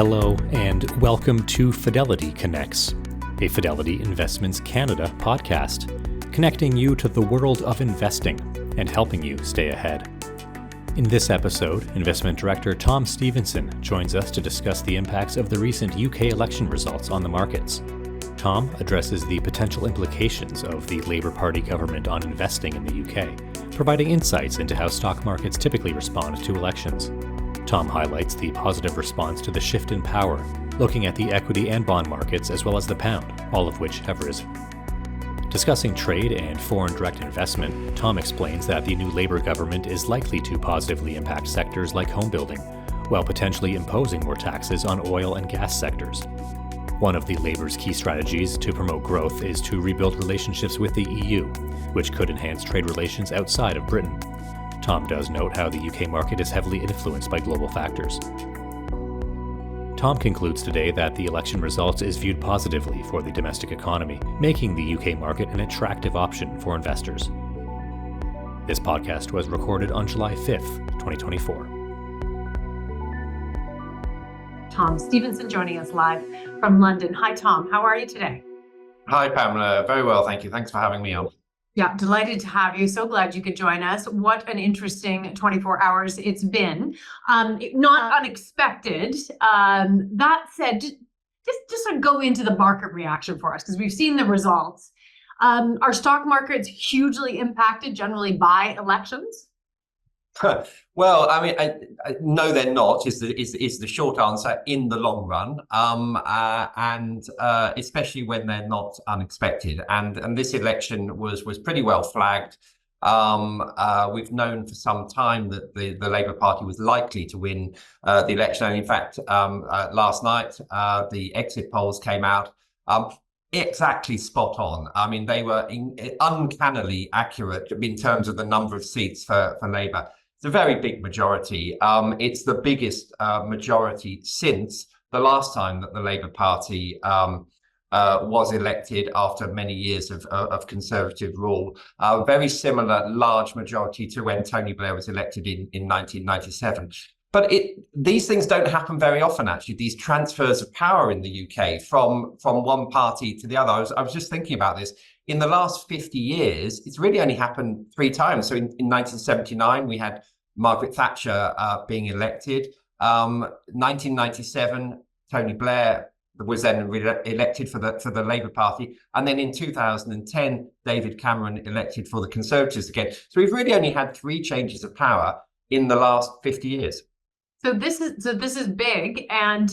Hello and welcome to Fidelity Connects, a Fidelity Investments Canada podcast, connecting you to the world of investing and helping you stay ahead. In this episode, Investment Director Tom Stevenson joins us to discuss the impacts of the recent UK election results on the markets. Tom addresses the potential implications of the Labour Party government on investing in the UK, providing insights into how stock markets typically respond to elections. Tom highlights the positive response to the shift in power, looking at the equity and bond markets as well as the pound, all of which have risen. Discussing trade and foreign direct investment, Tom explains that the new Labour government is likely to positively impact sectors like home building, while potentially imposing more taxes on oil and gas sectors. One of the Labour's key strategies to promote growth is to rebuild relationships with the EU, which could enhance trade relations outside of Britain. Tom does note how the UK market is heavily influenced by global factors. Tom concludes today that the election results is viewed positively for the domestic economy, making the UK market an attractive option for investors. This podcast was recorded on July 5th, 2024. Tom Stevenson joining us live from London. Hi, Tom. How are you today? Hi, Pamela. Very well, thank you. Thanks for having me on. Yeah, delighted to have you. So glad you could join us. What an interesting 24 hours it's been. Not unexpected. That said, just sort of go into the market reaction for us, because we've seen the results. Are stock markets hugely impacted generally by elections? Well, I mean, I no, they're not. Is the short answer in the long run, and especially when they're not unexpected. And this election was pretty well flagged. We've known for some time that the Labour Party was likely to win the election, and in fact, last night the exit polls came out. Exactly spot on. I mean, they were uncannily accurate in terms of the number of seats for Labour. It's a very big majority. It's the biggest majority since the last time that the Labour Party was elected after many years of Conservative rule. Very similar large majority to when Tony Blair was elected in 1997. But these things don't happen very often, actually, these transfers of power in the UK from one party to the other. I was just thinking about this. In the last 50 years, it's really only happened 3 times. So in 1979, we had Margaret Thatcher being elected. 1997, Tony Blair was then elected for the Labour Party. And then in 2010, David Cameron elected for the Conservatives again. So we've really only had 3 changes of power in the last 50 years. So this is big, and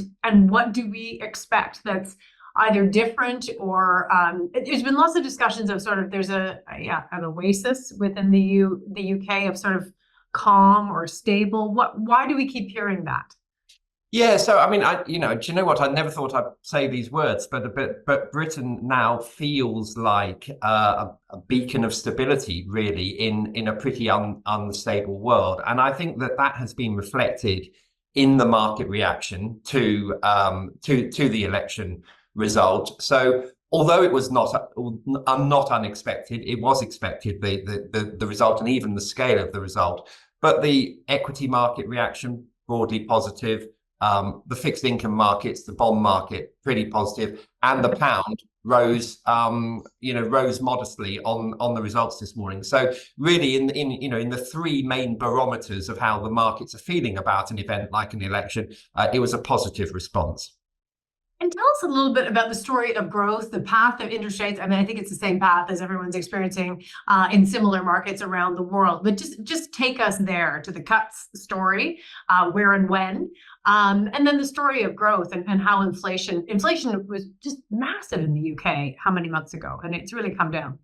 what do we expect that's either different or there's been lots of discussions of sort of there's an oasis within the UK of sort of calm or stable. Why do we keep hearing that? Yeah, so I mean, do you know what? I never thought I'd say these words, but Britain now feels like a beacon of stability, really, in a pretty unstable world, and I think that has been reflected in the market reaction to the election result. So although it was not unexpected, it was expected, the result and even the scale of the result. But the equity market reaction broadly positive. The fixed income markets, the bond market, pretty positive, and the pound rose modestly on the results this morning. So really, in the 3 main barometers of how the markets are feeling about an event like an election, it was a positive response. And tell us a little bit about the story of growth, the path of interest rates. I mean, I think it's the same path as everyone's experiencing in similar markets around the world. But just take us there to the cuts story, where and when, and then the story of growth and how inflation was just massive in the UK how many months ago, and it's really come down.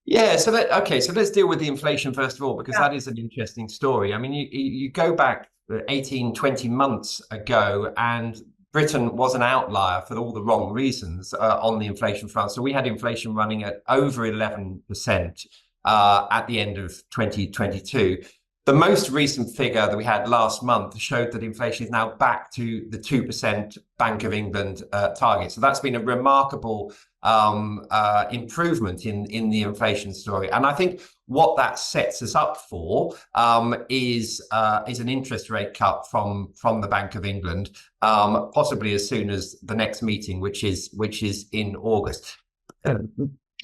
Yeah, so let's deal with the inflation first of all, because that is an interesting story. I mean, you go back 18, 20 months ago, and Britain was an outlier for all the wrong reasons on the inflation front. So we had inflation running at over 11% at the end of 2022. The most recent figure that we had last month showed that inflation is now back to the 2% Bank of England target. So that's been a remarkable improvement in the inflation story. And I think what that sets us up for is an interest rate cut from the Bank of England, possibly as soon as the next meeting, which is in August.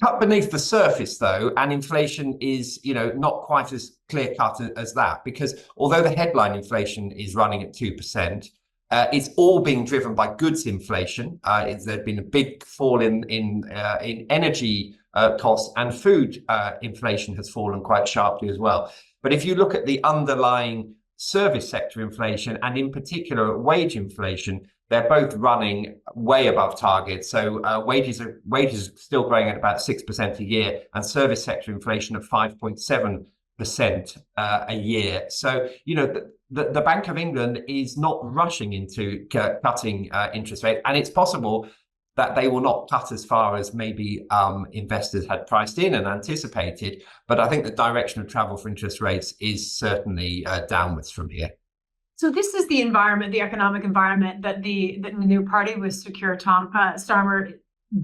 Cut beneath the surface, though, and inflation is, not quite as clear cut as that, because although the headline inflation is running at 2%, it's all being driven by goods inflation. There's been a big fall in energy costs, and food inflation has fallen quite sharply as well. But if you look at the underlying service sector inflation, and in particular wage inflation, they're both running way above target. So wages are still growing at about 6% a year, and service sector inflation at 5.7% a year. So, the Bank of England is not rushing into cutting interest rates, and it's possible that they will not cut as far as maybe investors had priced in and anticipated. But I think the direction of travel for interest rates is certainly downwards from here. So this is the environment, the economic environment that the new party with Sir Keir Starmer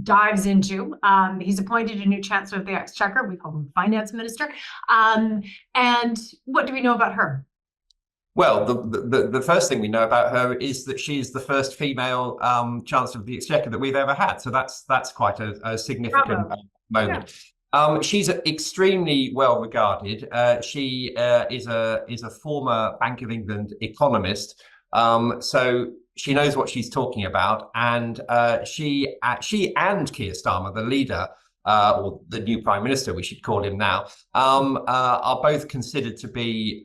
dives into. He's appointed a new Chancellor of the Exchequer. We call him Finance Minister. And what do we know about her? Well, the first thing we know about her is that she's the first female Chancellor of the Exchequer that we've ever had. So that's quite a significant moment. Yeah. She's extremely well regarded. She is a former Bank of England economist, so she knows what she's talking about. And she and Keir Starmer, the leader, or the new Prime Minister, we should call him now, are both considered to be,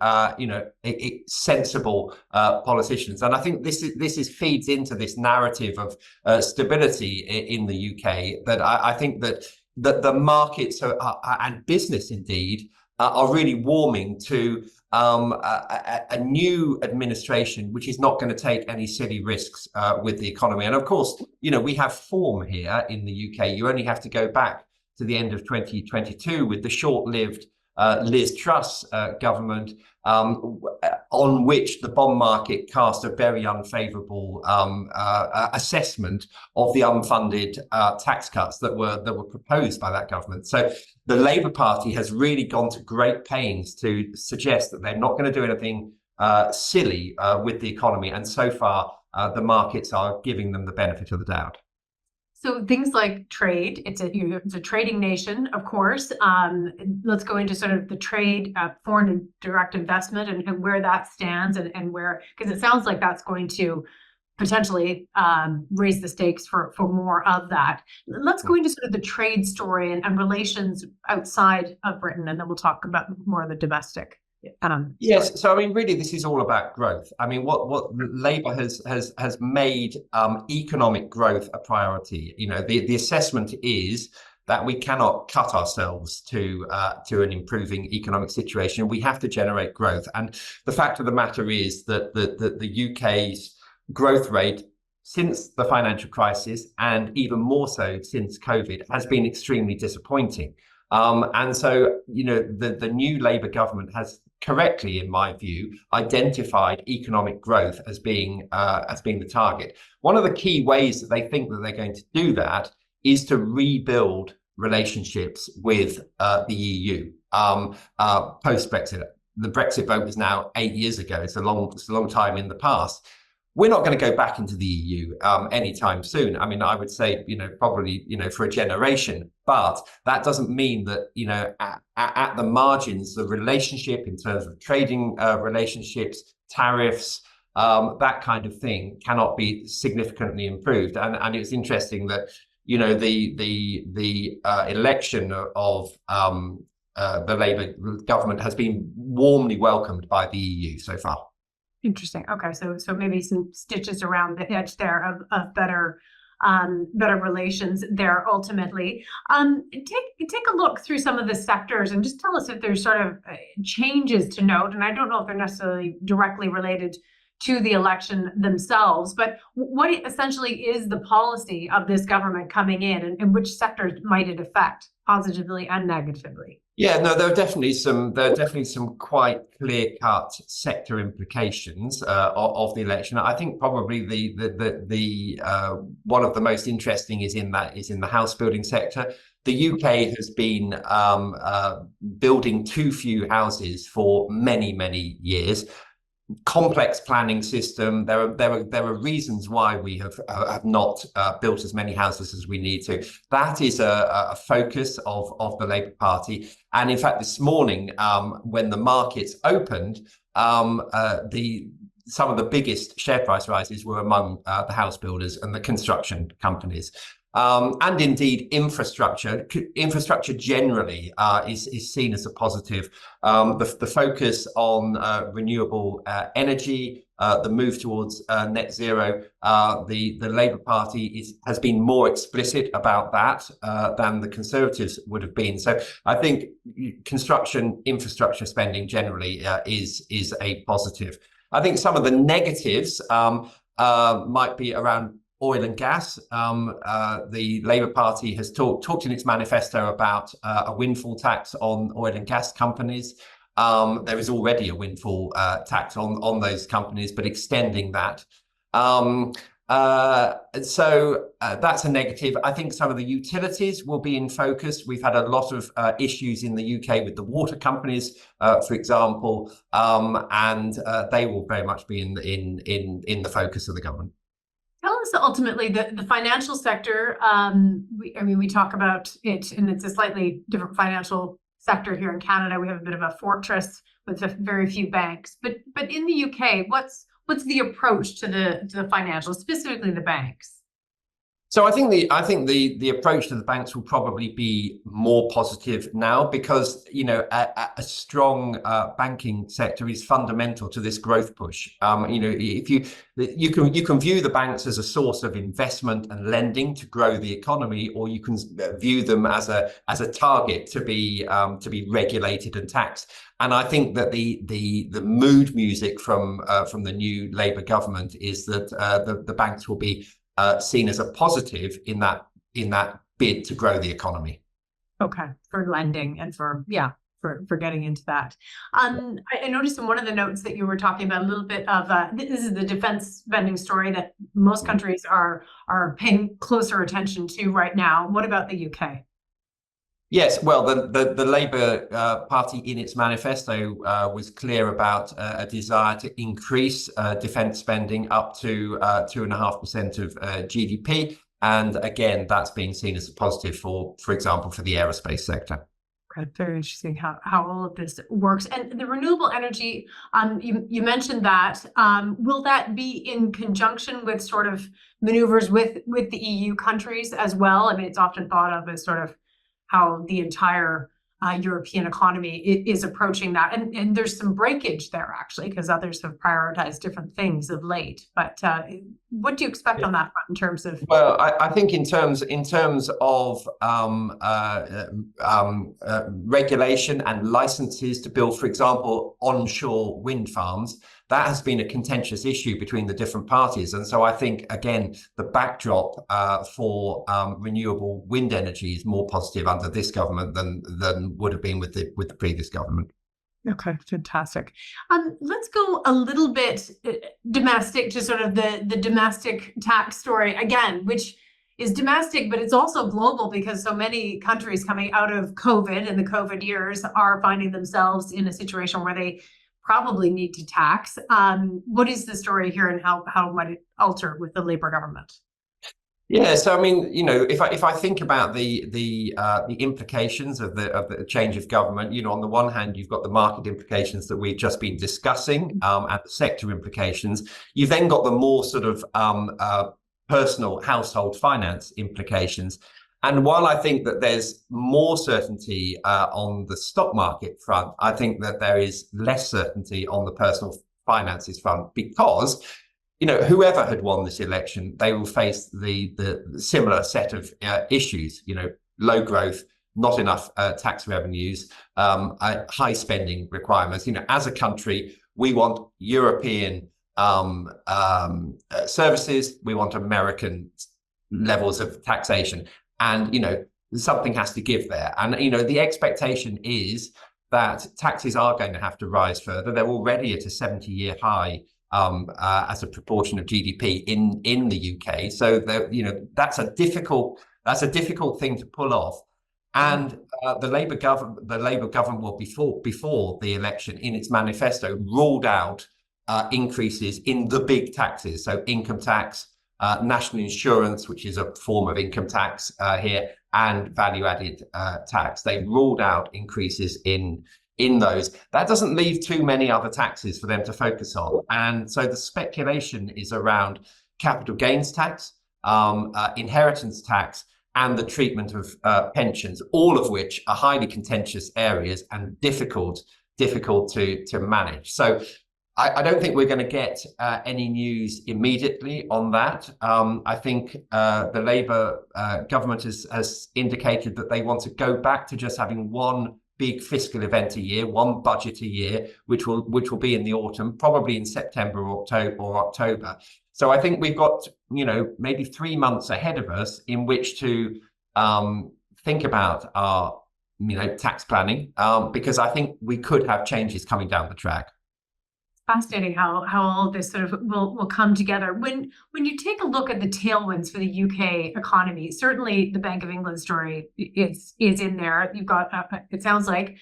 sensible politicians. And I think this feeds into this narrative of stability in the UK. That I think that the markets and business indeed are really warming to a new administration, which is not going to take any silly risks with the economy. And of course, we have form here in the UK. You only have to go back to the end of 2022 with the short-lived Liz Truss government, on which the bond market cast a very unfavourable assessment of the unfunded tax cuts that were proposed by that government. So the Labour Party has really gone to great pains to suggest that they're not going to do anything silly with the economy, and so far the markets are giving them the benefit of the doubt. So things like trade, it's a trading nation, of course. Let's go into sort of the trade, foreign and direct investment, and where that stands, and where, because it sounds like that's going to potentially raise the stakes for more of that. Let's go into sort of the trade story and relations outside of Britain, and then we'll talk about more of the domestic. Yes, so I mean, really, this is all about growth. I mean, what Labour has made economic growth a priority. The assessment is that we cannot cut ourselves to an improving economic situation. We have to generate growth, and the fact of the matter is that the UK's growth rate since the financial crisis, and even more so since COVID, has been extremely disappointing. And so, the new Labour government has correctly, in my view, identified economic growth as being the target. One of the key ways that they think that they're going to do that is to rebuild relationships with the EU post-Brexit. The Brexit vote was now 8 years ago. It's a long time in the past. We're not going to go back into the EU anytime soon. I mean, I would say, probably, for a generation. But that doesn't mean that, at the margins, the relationship in terms of trading relationships, tariffs, that kind of thing cannot be significantly improved. And it's interesting that, the election of the Labour government has been warmly welcomed by the EU so far. Interesting. Okay, so maybe some stitches around the edge there of better relations there ultimately. Take a look through some of the sectors and just tell us if there's sort of changes to note. And I don't know if they're necessarily directly related to the election themselves. But what essentially is the policy of this government coming in, and which sectors might it affect positively and negatively? Yeah, no, there are definitely some quite clear-cut sector implications of the election. I think probably the one of the most interesting is in the house building sector. The UK has been building too few houses for many years. Complex planning system. There are reasons why we have not built as many houses as we need to. That is a focus of the Labour Party. And in fact, this morning, when the markets opened, some of the biggest share price rises were among the house builders and the construction companies. And indeed, infrastructure generally is seen as a positive. The focus on renewable energy, the move towards net zero, the Labour Party has been more explicit about that than the Conservatives would have been. So I think construction infrastructure spending generally is a positive. I think some of the negatives might be around oil and gas. The Labour Party has talked in its manifesto about a windfall tax on oil and gas companies. There is already a windfall tax on those companies, but extending that. So that's a negative. I think some of the utilities will be in focus. We've had a lot of issues in the UK with the water companies, for example, and they will very much be in the focus of the government. Tell us ultimately the financial sector. We talk about it, and it's a slightly different financial sector here in Canada. We have a bit of a fortress with very few banks, but in the UK, what's the approach to the financials, specifically the banks? So I think the approach to the banks will probably be more positive now because a strong banking sector is fundamental to this growth push. If you can view the banks as a source of investment and lending to grow the economy, or you can view them as a target to be regulated and taxed. And I think that the mood music from the new Labour government is that the banks will be seen as a positive in that bid to grow the economy. Okay, for lending and for getting into that. I noticed in one of the notes that you were talking about a little bit of this is the defense spending story that most countries are paying closer attention to right now. What about the UK? Yes, well, the Labour Party in its manifesto was clear about a desire to increase defence spending up to 2.5% of GDP. And again, that's being seen as a positive for example, for the aerospace sector. Okay, very interesting how all of this works. And the renewable energy, you mentioned that. Will that be in conjunction with sort of maneuvers with the EU countries as well? I mean, it's often thought of as sort of how the entire European economy is approaching that. And there's some breakage there, actually, because others have prioritized different things of late. But what do you expect on that front in terms of? Well, I think in terms of regulation and licenses to build, for example, onshore wind farms, that has been a contentious issue between the different parties. And so I think, again, the backdrop for renewable wind energy is more positive under this government than would have been with the previous government. Okay, fantastic. Let's go a little bit domestic to sort of the domestic tax story again, which is domestic, but it's also global because so many countries coming out of COVID and the COVID years are finding themselves in a situation where they probably need to tax. What is the story here, and how might it alter with the Labour government? Yeah, so I mean, if I think about the implications of the change of government, on the one hand, you've got the market implications that we've just been discussing, and the sector implications. You've then got the more sort of personal household finance implications. And while I think that there's more certainty on the stock market front, I think that there is less certainty on the personal finances front because whoever had won this election, they will face the similar set of issues, low growth, not enough tax revenues, high spending requirements. As a country, we want European services. We want American levels of taxation, and something has to give there. And the expectation is that taxes are going to have to rise further. They're already at a 70-year high as a proportion of GDP in the UK. So that's a difficult thing to pull off. And the Labour government will, before the election, in its manifesto, ruled out increases in the big taxes, so income tax, national insurance, which is a form of income tax here, and value-added tax. They ruled out increases in those. That doesn't leave too many other taxes for them to focus on. And so the speculation is around capital gains tax, inheritance tax, and the treatment of pensions, all of which are highly contentious areas and difficult to manage. So I don't think we're going to get any news immediately on that. I think the Labour government has indicated that they want to go back to just having one big fiscal event a year, one budget a year, which will be in the autumn, probably in September or October. So I think we've got maybe 3 months ahead of us in which to think about our tax planning, because I think we could have changes coming down the track. Fascinating how all of this sort of will come together. When you take a look at the tailwinds for the UK economy, certainly the Bank of England story is in there. You've got it sounds like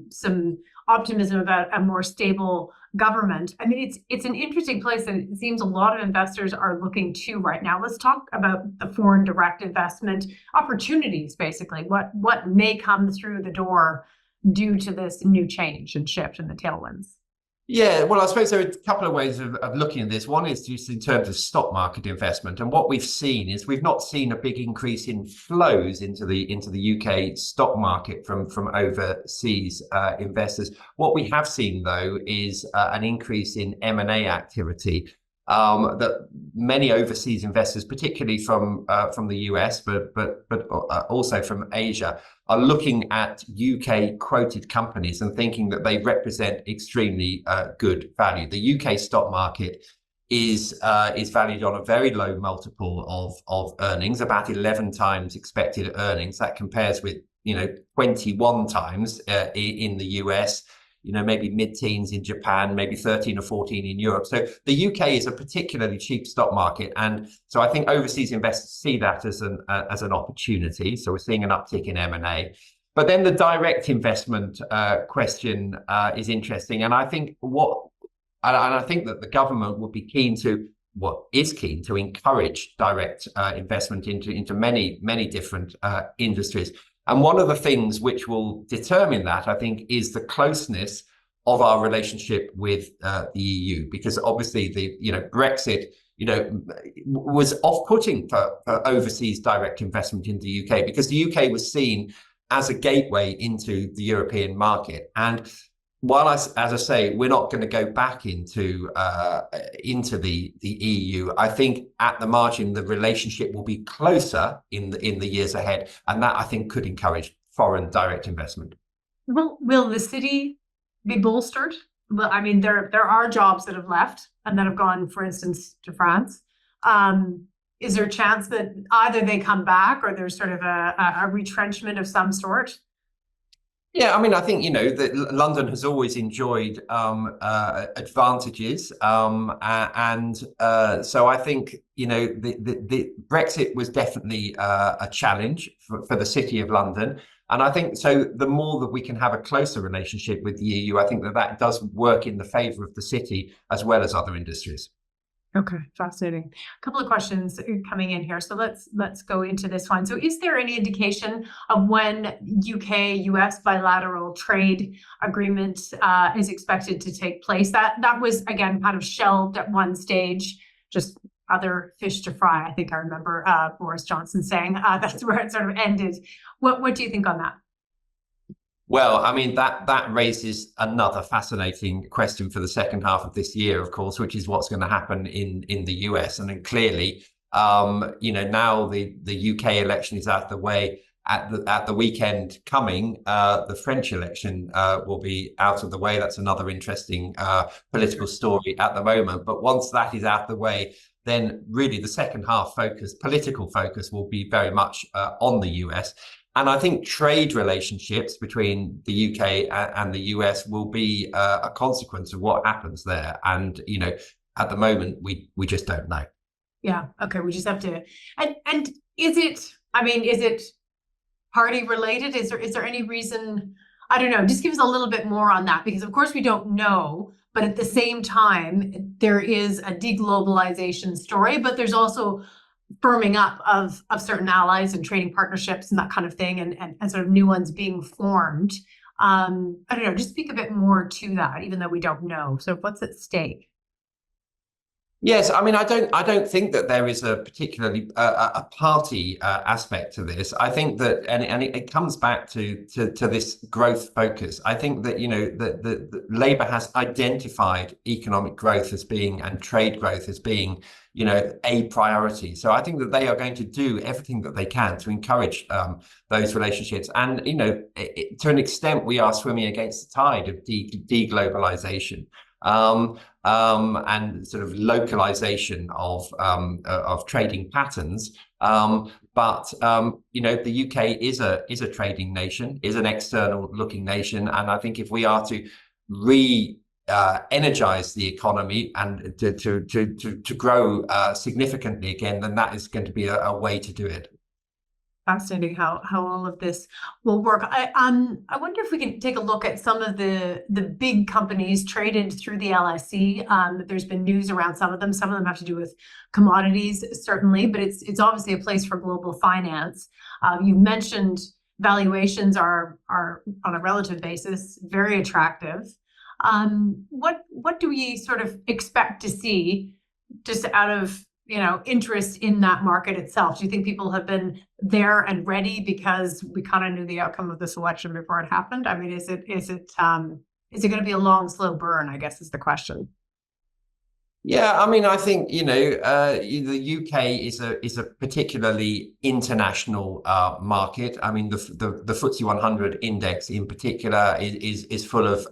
some optimism about a more stable government. I mean, it's an interesting place, and it seems a lot of investors are looking to right now. Let's talk about the foreign direct investment opportunities. Basically, what may come through the door due to this new change and shift in the tailwinds. Yeah, well, I suppose there are a couple of ways of looking at this. One is just in terms of stock market investment, and what we've seen is we've not seen a big increase in flows into the UK stock market from overseas investors. What we have seen, though, is an increase in M&A activity. That many overseas investors, particularly from the US, but also from Asia, are looking at UK quoted companies and thinking that they represent extremely good value. The UK stock market is valued on a very low multiple of earnings, about 11 times expected earnings. That compares with 21 times in the US. Maybe mid-teens in Japan, maybe 13 or 14 in Europe. So the UK is a particularly cheap stock market. And so I think overseas investors see that as an opportunity. So we're seeing an uptick in M&A. But then the direct investment question is interesting. And I think I think that the government would be keen to encourage direct investment into many different industries. And one of the things which will determine that, I think, is the closeness of our relationship with the EU, because obviously Brexit, was off-putting for overseas direct investment in the UK, because the UK was seen as a gateway into the European market. And while, as I say, we're not going to go back into the EU, I think at the margin the relationship will be closer in the years ahead, and that I think could encourage foreign direct investment. Will the city be bolstered? Well, I mean, there are jobs that have left and that have gone, for instance, to France. Is there a chance that either they come back or there's sort of a retrenchment of some sort? Yeah, I mean, I think, that London has always enjoyed advantages. So I think, the Brexit was definitely a challenge for the City of London. And I think so the more that we can have a closer relationship with the EU, I think that does work in the favour of the city as well as other industries. Okay, fascinating. A couple of questions coming in here. So let's go into this one. So is there any indication of when UK-US bilateral trade agreement is expected to take place? That was, again, kind of shelved at one stage, just other fish to fry. I think I remember Boris Johnson saying that's where it sort of ended. What do you think on that? Well, I mean, that raises another fascinating question for the second half of this year, of course, which is what's going to happen in the US. And then clearly, now the UK election is out of the way, at the weekend coming, the French election will be out of the way. That's another interesting political story at the moment. But once that is out of the way, then really the second half political focus will be very much on the US. And I think trade relationships between the UK and the US will be a consequence of what happens there. And, at the moment, we just don't know. Yeah. Okay. We just have to. And is it party related? Is there any reason? I don't know. Just give us a little bit more on that, because of course we don't know, but at the same time, there is a deglobalization story, but there's also firming up of certain allies and trading partnerships and that kind of thing, and sort of new ones being formed. I don't know. Just speak a bit more to that, even though we don't know. So what's at stake? Yes, I mean, I don't think that there is a particularly a party aspect to this. I think that, and it comes back to this growth focus. I think that the Labour has identified economic growth as being, and trade growth as being, a priority. So I think that they are going to do everything that they can to encourage those relationships. And to an extent, we are swimming against the tide of deglobalization. And sort of localization of trading patterns. But the UK is a trading nation, is an external looking nation. And I think if we are to energize the economy and to grow significantly again, then that is going to be a way to do it. Fascinating how all of this will work. I wonder if we can take a look at some of the big companies traded through the LSE. There's been news around some of them. Some of them have to do with commodities, certainly, but it's obviously a place for global finance. You mentioned valuations are on a relative basis very attractive. What do we sort of expect to see just out of interest in that market itself? Do you think people have been there and ready because we kind of knew the outcome of this election before it happened? I mean, is it going to be a long, slow burn, I guess is the question. Yeah, I mean, I think the UK is a particularly international market. I mean, the FTSE 100 index in particular is full of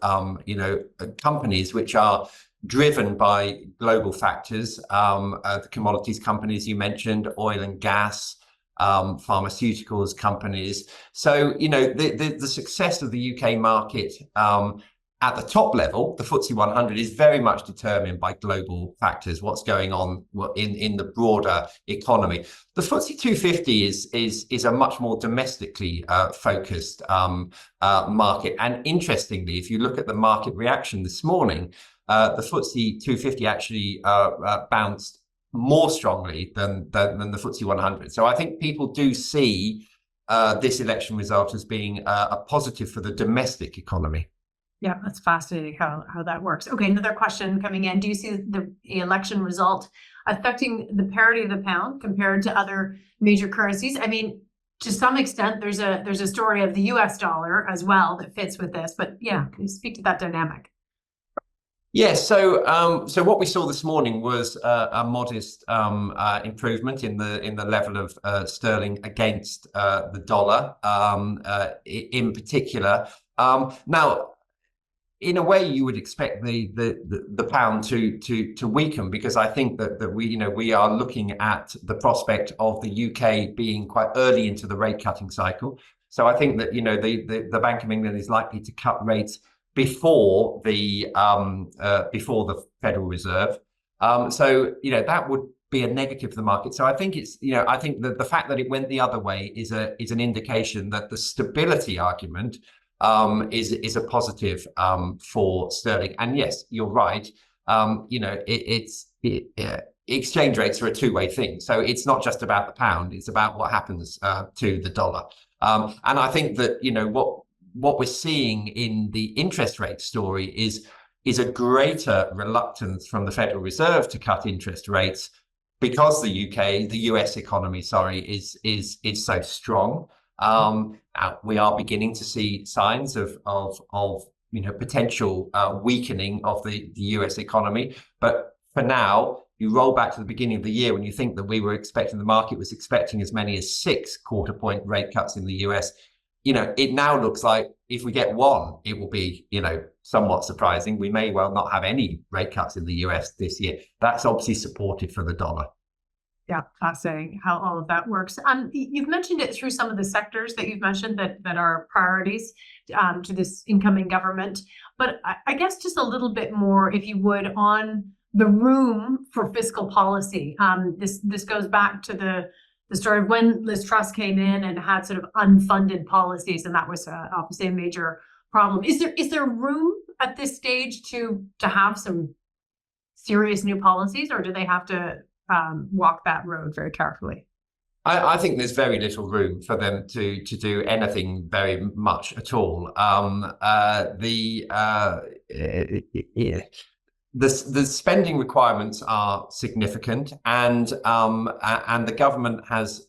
companies which are driven by global factors, the commodities companies you mentioned, oil and gas, pharmaceuticals companies. So, the success of the UK market at the top level, the FTSE 100, is very much determined by global factors, what's going on in the broader economy. The FTSE 250 is a much more domestically focused market. And interestingly, if you look at the market reaction this morning, the FTSE 250 actually bounced more strongly than the FTSE 100. So I think people do see this election result as being a positive for the domestic economy. Yeah, that's fascinating how that works. Okay, another question coming in. Do you see the election result affecting the parity of the pound compared to other major currencies? I mean, to some extent, there's a story of the US dollar as well that fits with this. But yeah, can you speak to that dynamic? Yes, so what we saw this morning was a modest improvement in the level of sterling against the dollar, in particular. Now, in a way, you would expect the pound to weaken, because I think that we are looking at the prospect of the UK being quite early into the rate cutting cycle. So I think that the Bank of England is likely to cut rates before the Federal Reserve. So that would be a negative for the market. So I think I think that the fact that it went the other way is an indication that the stability argument is a positive for sterling. And yes, you're right. Exchange rates are a two-way thing. So it's not just about the pound; it's about what happens to the dollar. And I think that what we're seeing in the interest rate story is a greater reluctance from the Federal Reserve to cut interest rates, because the US economy, is so strong. We are beginning to see signs of potential weakening of the US economy, but for now, you roll back to the beginning of the year when you think that the market was expecting as many as 6 quarter-point rate cuts in the US. It now looks like if we get one, it will be, somewhat surprising. We may well not have any rate cuts in the US this year. That's obviously supportive for the dollar. Yeah, fascinating how all of that works. You've mentioned it through some of the sectors that you've mentioned that are priorities to this incoming government. But I guess just a little bit more, if you would, on the room for fiscal policy. This goes back to the story of when Liz Truss came in and had sort of unfunded policies, and that was obviously a major problem. Is there room at this stage to have some serious new policies, or do they have to walk that road very carefully? I think there's very little room for them to do anything very much at all. The spending requirements are significant, and the government has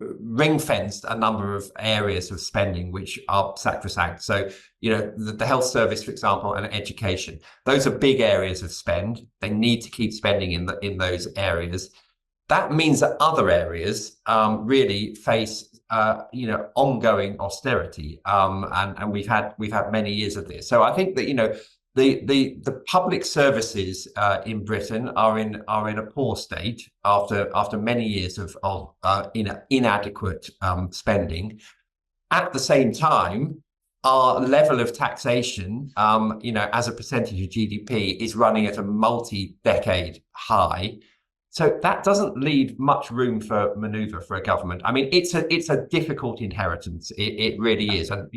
ring-fenced a number of areas of spending which are sacrosanct. So, the health service, for example, and education, those are big areas of spend. They need to keep spending in those areas. That means that other areas really face ongoing austerity, and we've had many years of this. So I think that the public services in Britain are in a poor state after many years of inadequate spending. At the same time, our level of taxation, as a percentage of GDP, is running at a multi-decade high. So that doesn't leave much room for manoeuvre for a government. I mean, it's a difficult inheritance. It really is, and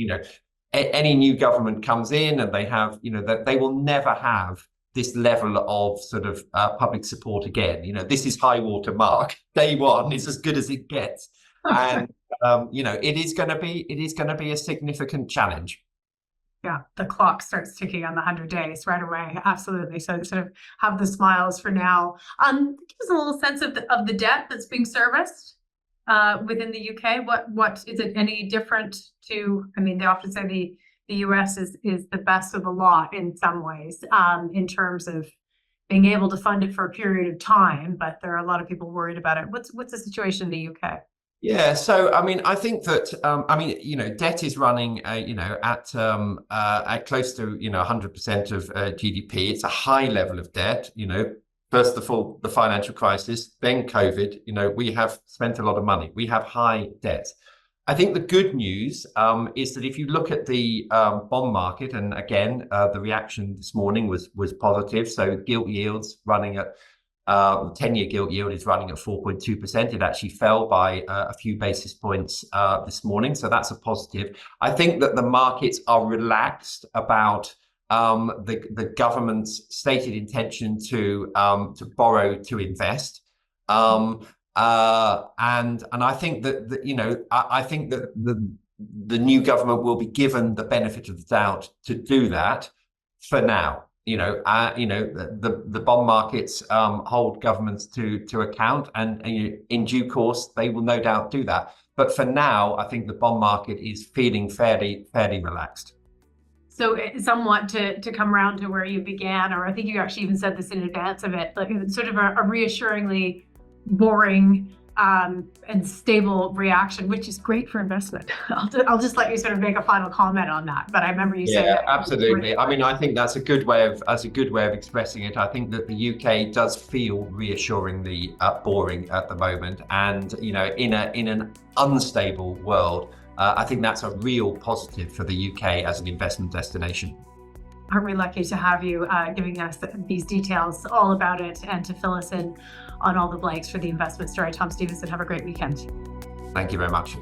any new government comes in and they have, that they will never have this level of sort of public support again. This is high water mark. Day one is as good as it gets, and it is going to be a significant challenge. Yeah, the clock starts ticking on the 100 days right away. Absolutely. So sort of have the smiles for now. Give us a little sense of the debt that's being serviced within the UK. What is it any different to? I mean, they often say the US is the best of the lot in some ways, in terms of being able to fund it for a period of time. But there are a lot of people worried about it. What's the situation in the UK? Yeah, so I mean, I think that debt is running at close to 100% of GDP. It's a high level of debt. First of all, the financial crisis, then COVID. We have spent a lot of money. We have high debt. I think the good news is that if you look at the bond market, and again, the reaction this morning was positive. So gilt yields running at 10-year gilt yield is running at 4.2%. It actually fell by a few basis points this morning. So that's a positive. I think that the markets are relaxed about the government's stated intention to borrow to invest. And I think that I think that the new government will be given the benefit of the doubt to do that for now. The bond markets hold governments to account, and in due course they will no doubt do that. But for now, I think the bond market is feeling fairly relaxed. So somewhat to come around to where you began, or I think you actually even said this in advance of it, like sort of a reassuringly boring and stable reaction, which is great for investment. I'll just let you sort of make a final comment on that. But I remember you saying that. Absolutely. I mean, I think that's a good way of expressing it. I think that the UK does feel reassuringly boring at the moment, and in an unstable world, I think that's a real positive for the UK as an investment destination. Aren't we lucky to have you giving us these details all about it, and to fill us in on all the blanks for the investment story. Tom Stevenson, have a great weekend. Thank you very much.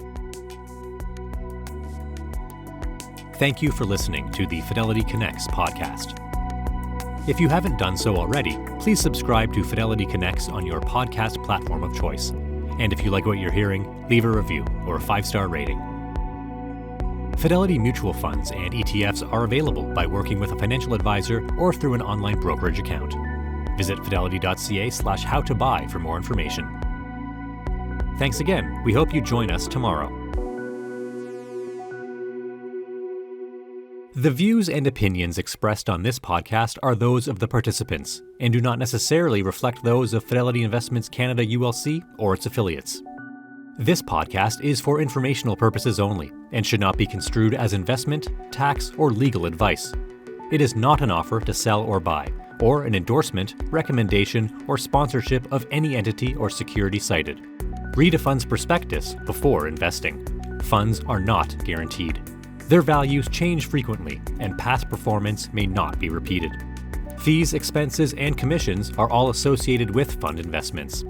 Thank you for listening to the Fidelity Connects podcast. If you haven't done so already, please subscribe to Fidelity Connects on your podcast platform of choice. And if you like what you're hearing, leave a review or a 5-star rating. Fidelity mutual funds and ETFs are available by working with a financial advisor or through an online brokerage account. Visit fidelity.ca/how-to-buy for more information. Thanks again. We hope you join us tomorrow. The views and opinions expressed on this podcast are those of the participants and do not necessarily reflect those of Fidelity Investments Canada ULC or its affiliates. This podcast is for informational purposes only and should not be construed as investment, tax, or legal advice. It is not an offer to sell or buy, or an endorsement, recommendation, or sponsorship of any entity or security cited. Read a fund's prospectus before investing. Funds are not guaranteed. Their values change frequently, and past performance may not be repeated. Fees, expenses, and commissions are all associated with fund investments